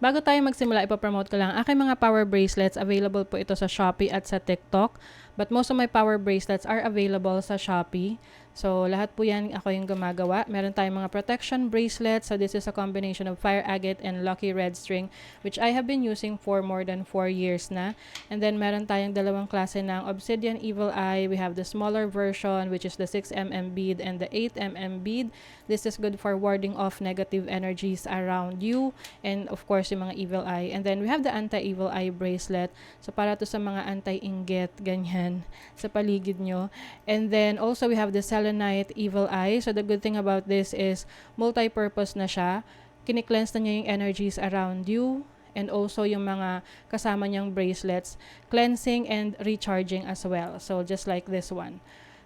Bago tayo magsimula, ipapromote ko lang. Aking mga power bracelets, available po ito sa Shopee at sa TikTok. But most of my power bracelets are available sa Shopee. So, lahat po yan ako yung gumagawa. Meron tayong mga protection bracelets. So, this is a combination of fire agate and lucky red string, which I have been using for more than 4 years na. And then, meron tayong dalawang klase ng obsidian evil eye. We have the smaller version, which is the 6mm bead and the 8mm bead. This is good for warding off negative energies around you. And of course, yung mga evil eye. And then, we have the anti-evil eye bracelet. So, para to sa mga anti-inggit, ganyan, sa paligid nyo. And then, also, we have the selenite evil eye. So, the good thing about this is, multi-purpose na siya. Kini-cleanse na niya yung energies around you. And also, yung mga kasama niyang bracelets, cleansing and recharging as well. So, just like this one.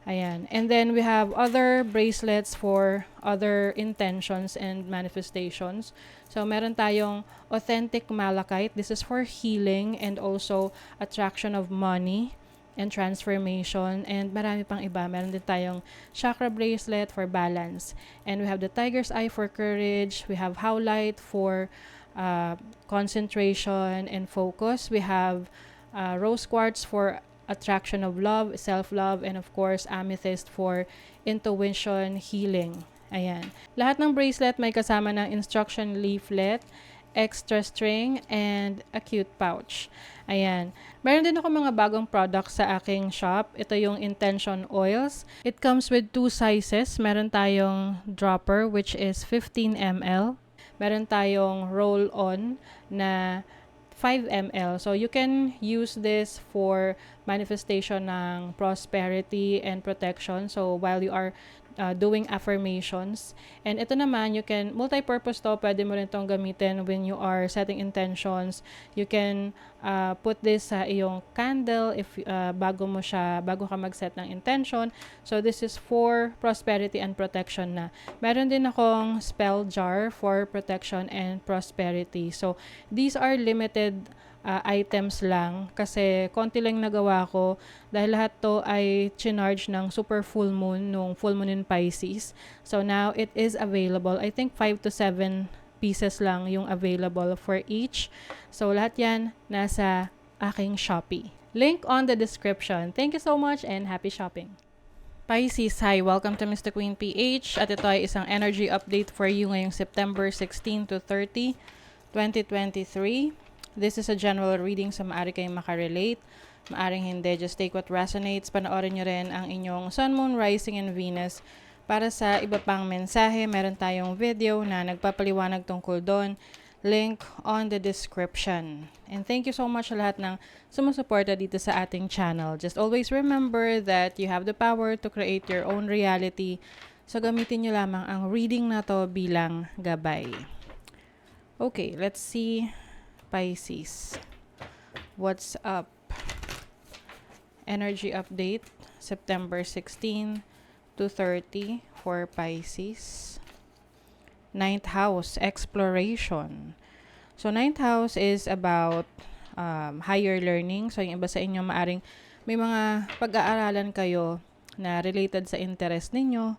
Ayan. And then we have other bracelets for other intentions and manifestations. So meron tayong authentic malachite. This is for healing and also attraction of money and transformation. And marami pang iba. Meron din tayong chakra bracelet for balance. And we have the tiger's eye for courage. We have howlite for concentration and focus. We have rose quartz for attraction of love, self-love, and of course, amethyst for intuition, healing. Ayan. Lahat ng bracelet may kasama ng instruction leaflet, extra string, and a cute pouch. Ayan. Meron din ako mga bagong products sa aking shop. Ito yung Intention Oils. It comes with 2 sizes. Meron tayong dropper, which is 15 ml. Meron tayong roll-on na 5 ml. So, you can use this for manifestation ng prosperity and protection. So, while you are doing affirmations. And ito naman, you can, multi-purpose to, pwede mo rin itong gamitin when you are setting intentions. You can put this sa iyong candle if bago ka mag-set ng intention. So, this is for prosperity and protection na. Meron din akong spell jar for protection and prosperity. So, these are limited items lang kasi konti lang nagawa ko dahil lahat to ay chinarge ng super full moon nung full moon in Pisces. So now it is available. I think 5 to 7 pieces lang yung available for each. So lahat yan nasa aking Shopee. Link on the description. Thank you so much and happy shopping. Pisces, hi! Welcome to Mr. Queen PH at ito ay isang energy update for you ngayong September 16 to 30, 2023. This is a general reading, so maaari kayong makarelate. Maaring hindi. Just take what resonates. Panoorin nyo rin ang inyong Sun, Moon, Rising, and Venus. Para sa iba pang mensahe, meron tayong video na nagpapaliwanag tungkol doon. Link on the description. And thank you so much sa lahat ng sumusuporta dito sa ating channel. Just always remember that you have the power to create your own reality. So gamitin nyo lamang ang reading na to bilang gabay. Okay, let's see. Pisces. What's up? Energy update, September 16 to 30 for Pisces. 9th house, exploration. So, 9th house is about higher learning. So, yung iba sa inyo maaring may mga pag-aaralan kayo na related sa interest ninyo.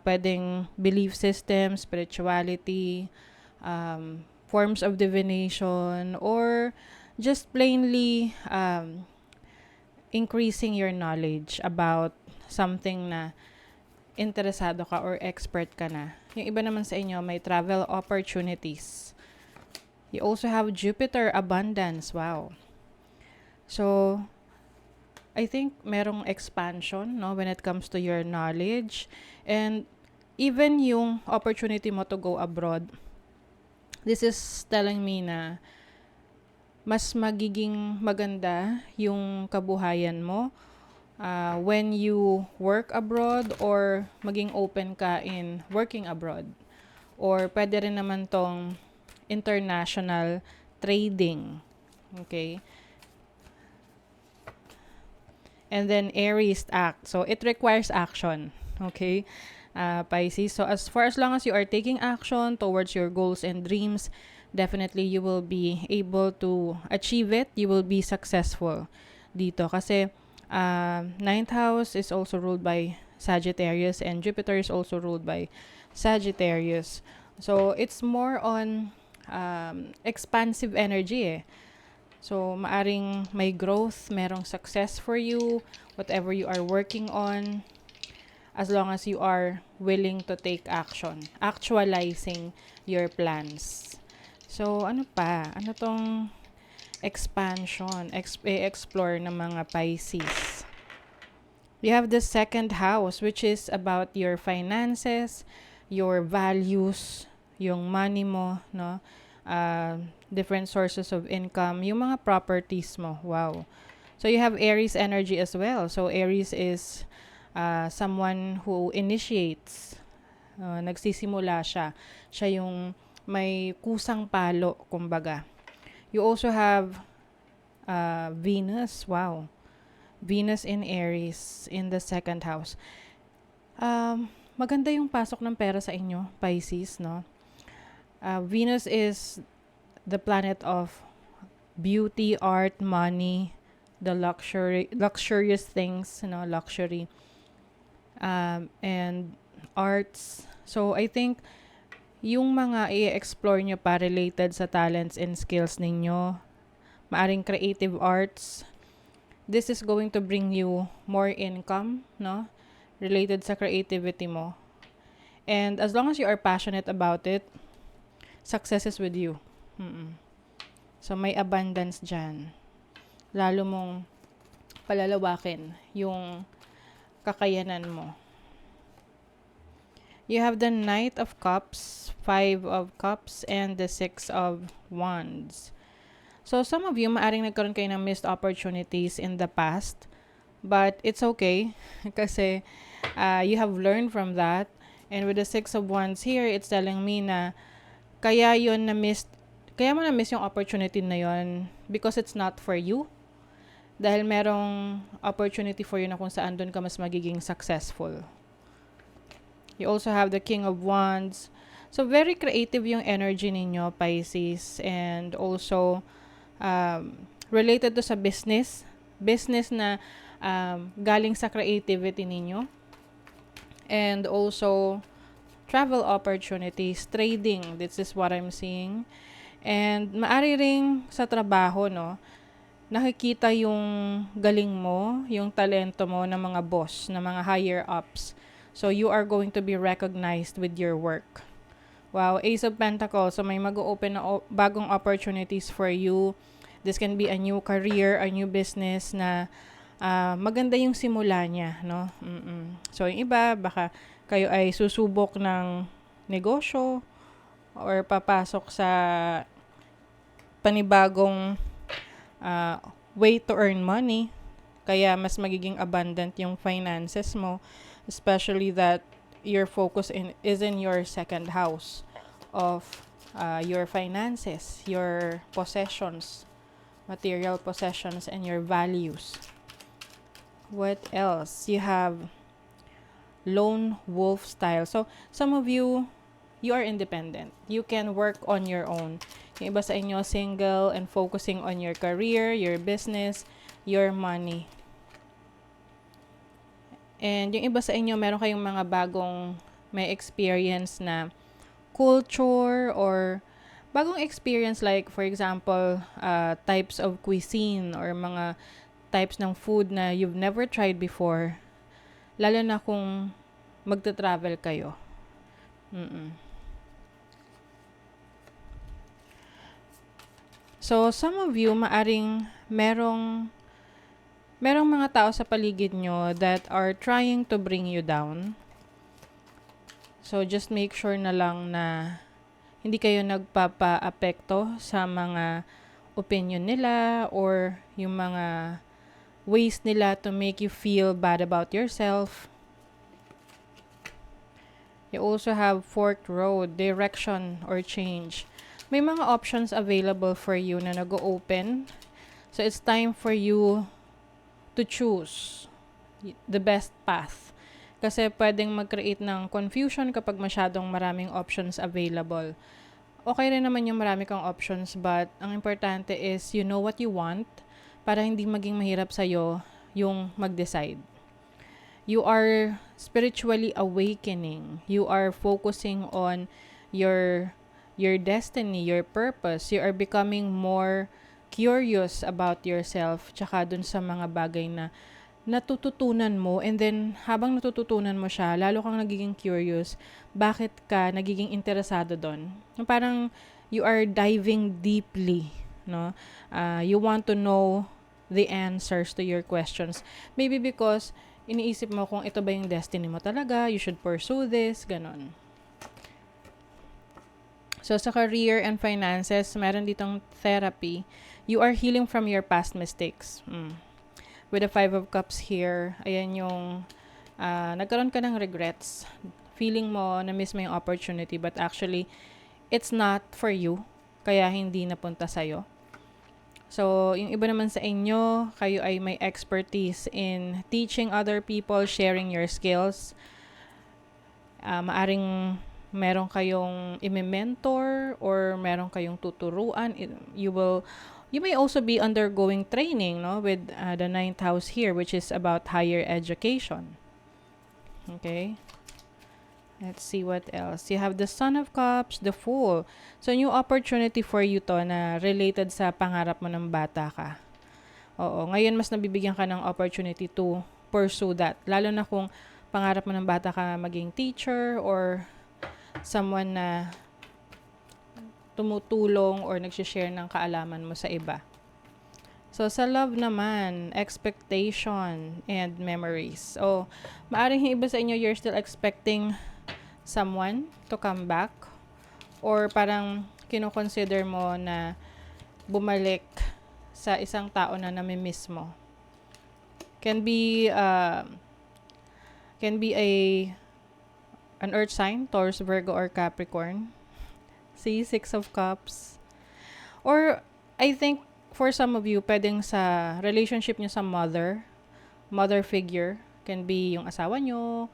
Pwedeng belief system, spirituality, forms of divination, or just plainly increasing your knowledge about something na interesado ka or expert ka na. Yung iba naman sa inyo, may travel opportunities. You also have Jupiter abundance. Wow. So, I think merong expansion, no, when it comes to your knowledge. And even yung opportunity mo to go abroad, this is telling me na mas magiging maganda yung kabuhayan mo when you work abroad or maging open ka in working abroad. Or pwede rin naman tong international trading. Okay? And then Aries act. So it requires action. Okay? Pisces. So as long as you are taking action towards your goals and dreams, definitely you will be able to achieve it. You will be successful dito. Kasi 9th house is also ruled by Sagittarius and Jupiter is also ruled by Sagittarius. So it's more on expansive energy eh. So, maaring may growth, merong success for you, whatever you are working on, as long as you are willing to take action, actualizing your plans. So, ano pa? Ano tong expansion, explore ng mga Pisces? You have the second house, which is about your finances, your values, yung money mo, no? Different sources of income, yung mga properties mo. Wow. So you have Aries energy as well. So Aries is someone who initiates. Nagsisimula siya. Siya yung may kusang palo, kumbaga. You also have Venus. Wow. Venus in Aries in the second house. Maganda yung pasok ng pera sa inyo, Pisces, no? Venus is the planet of beauty, art, money, the luxurious things, luxury, and arts. So, I think, yung mga i-explore nyo pa related sa talents and skills ninyo, maaring creative arts, this is going to bring you more income, no? Related sa creativity mo. And as long as you are passionate about it, success is with you. So, may abundance dyan. Lalo mong palalawakin yung kakayanan mo. You have the Knight of Cups, Five of Cups, and the Six of Wands. So, some of you, maaring nagkaroon kayo ng missed opportunities in the past. But it's okay. Kasi you have learned from that. And with the Six of Wands here, it's telling me na kaya mo na-miss yung opportunity na yon because it's not for you. Dahil merong opportunity for you na kung saan doon ka mas magiging successful. You also have the King of Wands. So, very creative yung energy ninyo, Pisces. And also, related to sa business. Business na galing sa creativity ninyo. And also, travel opportunities, trading. This is what I'm seeing. And maari ring sa trabaho, no? Nakikita yung galing mo, yung talento mo ng mga boss, ng mga higher ups. So, you are going to be recognized with your work. Wow, Ace of Pentacles. So, may mag-open na bagong opportunities for you. This can be a new career, a new business na maganda yung simula niya, no? So, yung iba, baka kayo ay susubok ng negosyo or papasok sa panibagong way to earn money. Kaya mas magiging abundant yung finances mo, especially that your focus is in your second house of your finances, your possessions, material possessions, and your values. What else? You have lone wolf style. So, some of you are independent. You can work on your own. Yung iba sa inyo, single and focusing on your career, your business, your money. And yung iba sa inyo, meron kayong mga bagong may experience na culture or bagong experience, like for example, types of cuisine or mga types ng food na you've never tried before. Lalo na kung magta-travel kayo. So, some of you, maaring merong mga tao sa paligid nyo that are trying to bring you down. So, just make sure na lang na hindi kayo nagpapa-apekto sa mga opinion nila or yung mga ways nila to make you feel bad about yourself. You also have forked road, direction or change. May mga options available for you na nag-open. So, it's time for you to choose the best path. Kasi pwedeng mag-create ng confusion kapag masyadong maraming options available. Okay rin naman yung marami kang options, but ang importante is you know what you want para hindi maging mahirap sa'yo yung mag-decide. You are spiritually awakening. You are focusing on your your destiny, your purpose. You are becoming more curious about yourself, tsaka dun sa mga bagay na natututunan mo, and then habang natututunan mo siya, lalo kang nagiging curious, bakit ka nagiging interesado doon. Parang you are diving deeply, no? You want to know the answers to your questions. Maybe because iniisip mo kung ito ba yung destiny mo talaga, you should pursue this, ganon. So, sa career and finances, meron ditong therapy. You are healing from your past mistakes. With the 5 of Cups here, ayan yung nagkaroon ka ng regrets. Feeling mo, na-miss mo yung opportunity, but actually, it's not for you. Kaya hindi napunta sa'yo. So, yung iba naman sa inyo, kayo ay may expertise in teaching other people, sharing your skills. Maaring meron kayong i-mentor or meron kayong tuturuan. You may also be undergoing training, no, with the 9th house here, which is about higher education. Okay? Let's see what else. You have the Son of Cups, the Fool. So, new opportunity for you to na related sa pangarap mo ng bata ka. Oo, ngayon mas nabibigyan ka ng opportunity to pursue that. Lalo na kung pangarap mo ng bata ka maging teacher or someone na tumutulong or nagsishare ng kaalaman mo sa iba. So, sa love naman, expectation and memories. So, maaring yung iba sa inyo, you're still expecting someone to come back or parang kinoconsider mo na bumalik sa isang tao na namimiss mo. Can be an earth sign, Taurus, Virgo, or Capricorn. See, 6 of Cups. Or, I think, for some of you, pwedeng sa relationship nyo sa mother figure. Can be yung asawa nyo,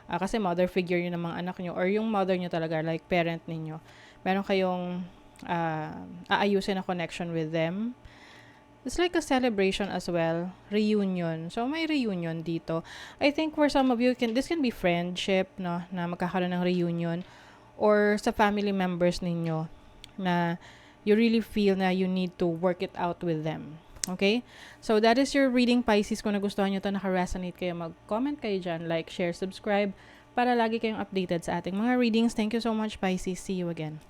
kasi mother figure yun ng mga anak nyo, or yung mother nyo talaga, like parent ninyo. Meron kayong aayusin na connection with them. It's like a celebration as well. Reunion. So, may reunion dito. I think for some of you, this can be friendship, no? Na magkakaroon ng reunion. Or sa family members ninyo na you really feel na you need to work it out with them. Okay? So, that is your reading, Pisces. Kung nagustuhan nyo ito, naka-resonate kayo, mag-comment kayo dyan, like, share, subscribe, para lagi kayong updated sa ating mga readings. Thank you so much, Pisces. See you again.